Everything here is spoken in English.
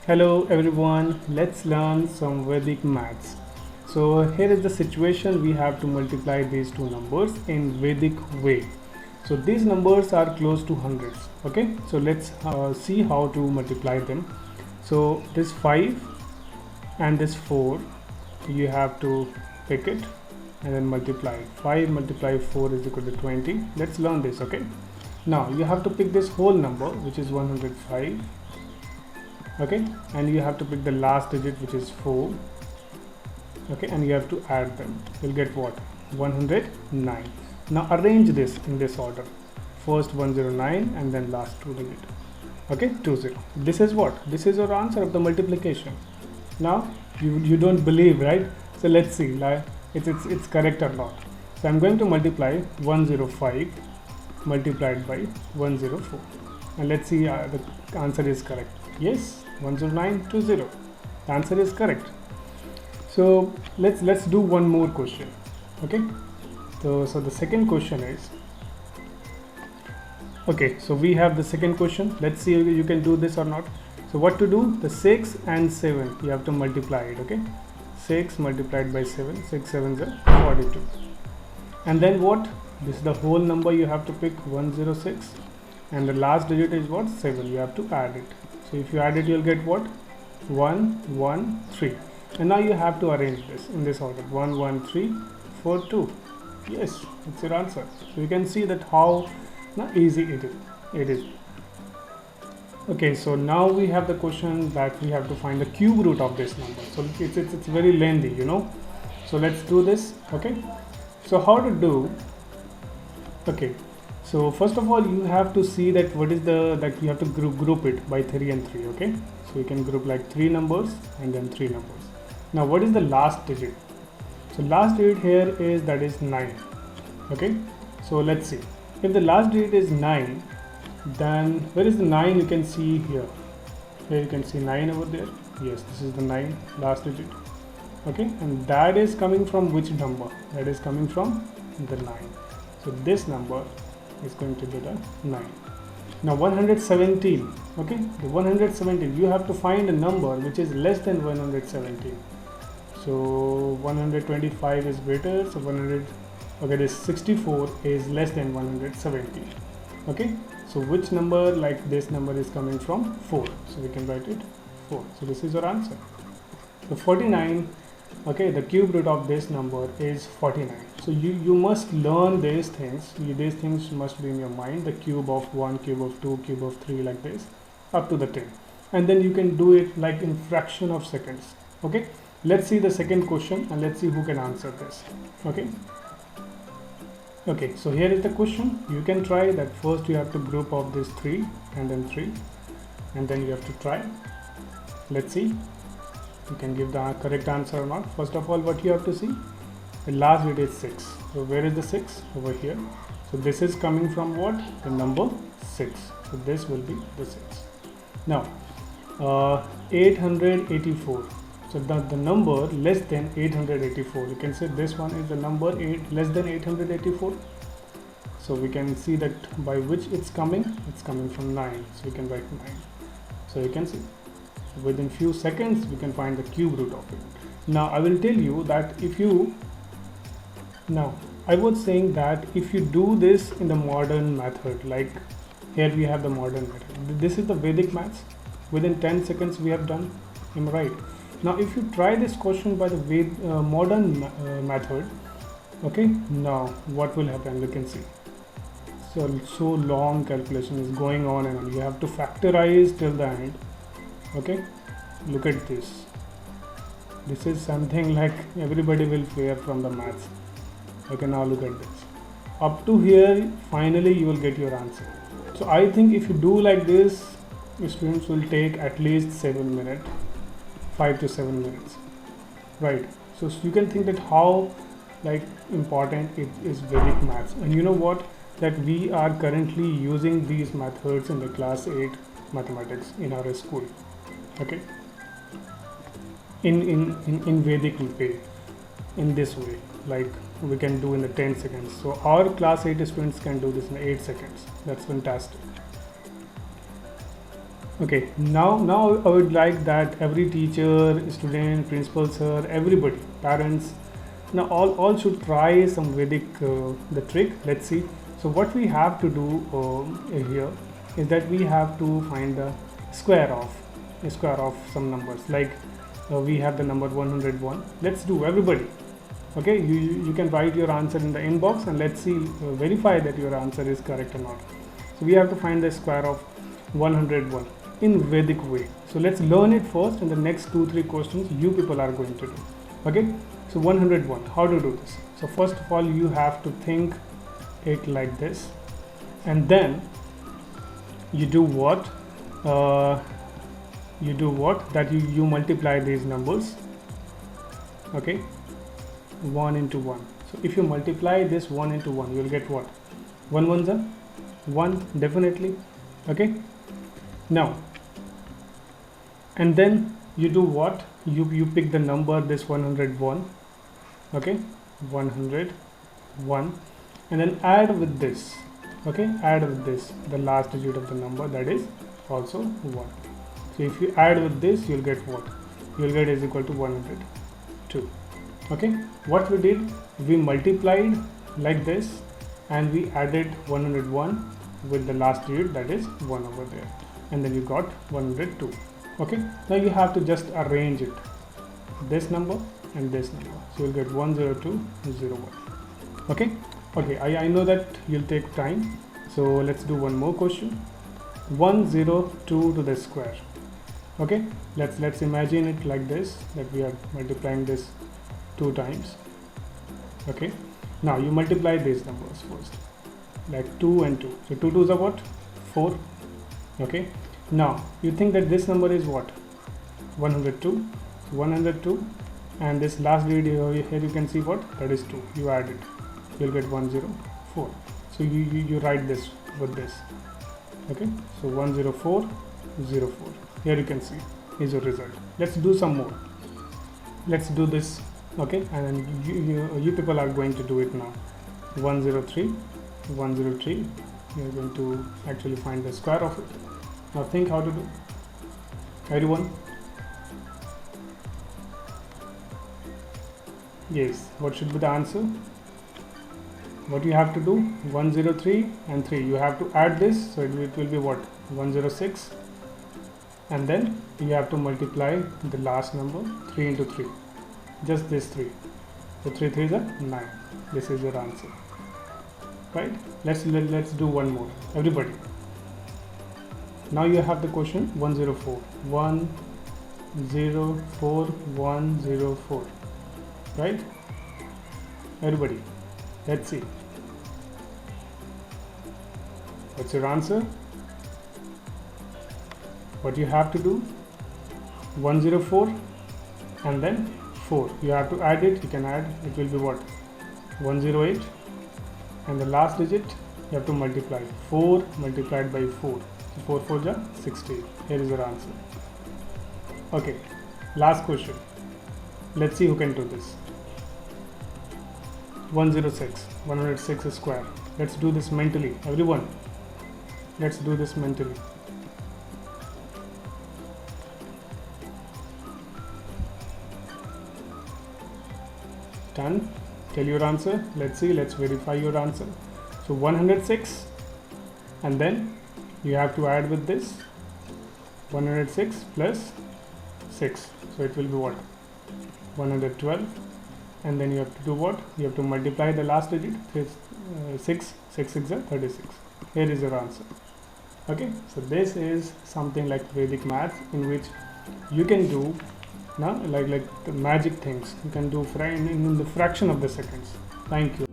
Hello everyone, let's learn some Vedic maths. So here is the situation, we have to multiply these two numbers in Vedic way. So these numbers are close to hundreds. Okay, so let's see how to multiply them. So this 5 and this 4, you have to pick it and then multiply it. 5 multiplied 4 is equal to 20. Let's learn this. Okay, now you have to pick this whole number, which is 105. Okay, and you have to pick the last digit, which is 4. Okay, and you have to add them. You'll get what? 109. Now arrange this in this order: first 109 and then last two digit. Okay, 20. This is what? This is your answer of the multiplication. Now you don't believe, right? So let's see, like it's correct or not. So I'm going to multiply 105 multiplied by 104, and let's see the answer is correct. Yes, 10920. The answer is correct. So let's do one more question. Okay, so the second question is, okay, so we have the second question. Let's see if you can do this or not. So what to do? The 6 and 7, you have to multiply it. Okay, 6 multiplied by 7, 6 7s are 42. And then what? This is the whole number, you have to pick 106, and the last digit is what? 7. You have to add it. So if you add it, you'll get what? 113. And now you have to arrange this in this order: 11342. Yes, it's your answer. So you can see that how easy it is. Okay, so now we have the question that we have to find the cube root of this number. So it's very lengthy, you know. So let's do this. Okay, so how to do? Okay, so first of all, you have to see that what is that you have to group it by 3 and 3. Okay, so you can group like 3 numbers and then 3 numbers. Now what is the last digit? So last digit here is, that is 9. Okay, so let's see, if the last digit is 9, then where is the 9? You can see here you can see 9 over there. Yes, this is the 9 last digit. Okay, and that is coming from which number? That is coming from the 9. So this number is going to be the 9. Now 117. Okay, the 117, you have to find a number which is less than 117. So 125 is greater, so 100, okay, this 64 is less than 170. Okay, so which number, like this number, is coming from 4, so we can write it 4. So this is your answer. The 49, okay, the cube root of this number is 49. So you must learn these things. These things must be in your mind: the cube of 1, cube of 2, cube of 3, like this up to the 10, and then you can do it like in fraction of seconds. Okay, let's see the second question and let's see who can answer this. Okay, so here is the question. You can try that. First you have to group of this 3 and then 3, and then you have to try. Let's see you can give the correct answer or not. First of all, what you have to see, the last digit is 6. So where is the 6? Over here. So this is coming from what? The number 6. So this will be the 6. Now 884. So the number less than 884, you can say this one is the number less than 884. So we can see that by which it's coming from 9. So we can write 9. So you can see within few seconds we can find the cube root of it. Now I will tell you that I was saying that if you do this in the modern method, like here we have the modern method, this is the Vedic maths, within 10 seconds we have done. Am I right? Now if you try this question by the modern method, okay, now what will happen? You can see so long calculation is going on, and you have to factorize till the end. Okay, look at this. This is something like everybody will fear from the maths. Okay, now look at this. Up to here, finally you will get your answer. So I think if you do like this, students will take at least 7 minutes, 5 to 7 minutes, right? So you can think that how like important it is Vedic maths. And you know what, that we are currently using these methods in the class 8 mathematics in our school. Okay, in Vedic way, in this way, like we can do in the 10 seconds. So our class 8 students can do this in 8 seconds. That's fantastic. Okay, now I would like that every teacher, student, principal, sir, everybody, parents, now all should try some Vedic the trick. Let's see. So what we have to do here is that we have to find the square of some numbers. Like we have the number 101. Let's do, everybody. Okay, you can write your answer in the inbox and let's see, verify that your answer is correct or not. So we have to find the square of 101 in Vedic way. So let's learn it first, and the next 2-3 questions you people are going to do. Okay, so 101, how to do this? So first of all, you have to think it like this, and then you do what? That you multiply these numbers. Okay, 1 into 1. So if you multiply this 1 into 1, you will get what? 1 ones are 1, definitely. Okay, now, and then you do what? You pick the number, this 101. Okay, 101, and then add with this. Okay, add with this the last digit of the number, that is also 1. So if you add with this, you'll get what? You'll get is equal to 102. Okay, what we did, we multiplied like this and we added 101 with the last digit, that is 1 over there, and then you got 102. Okay, now you have to just arrange it, this number and this number, so you'll get 10201. Okay, I know that you'll take time, so let's do one more question. 102 to the square. Okay, let's imagine it like this, that we are multiplying this 2 times. Okay, now you multiply these numbers first, like 2 and 2. So 2 2s are what? 4. Okay, now you think that this number is what? 102. 102, and this last digit here you can see what? That is 2. You add it, you'll get 104. So you write this with this. Okay, so 10404. Here you can see is your result. Let's do some more. Let's do this. Okay, and you people are going to do it now. 103. You're going to actually find the square of it. Now think how to do. Everyone? Yes, what should be the answer? What you have to do? 103 and 3. You have to add this, so it will be what? 106. And then you have to multiply the last number, 3 into 3. Just this 3. So 3 3s are 9. This is your answer. Right? Let's do one more. Everybody. Now you have the question 104. 104 104. Right? Everybody. Let's see. What's your answer? What you have to do? 104 and then 4. You have to add it. You can add. It will be what? 108. And the last digit you have to multiply. 4 multiplied by 4. So 4 4 is 16. Here is your answer. Okay. Last question. Let's see who can do this. 106. 106 square. Let's do this mentally. Everyone. Let's do this mentally. Done. Tell your answer. Let's see. Let's verify your answer. So 106, and then you have to add with this 106 plus 6. So it will be what? 112. And then you have to do what? You have to multiply the last digit. 6 6 6 is 36. Here is your answer. Okay, so this is something like Vedic math, in which you can do now like the magic things. You can do in the fraction of the seconds. Thank you.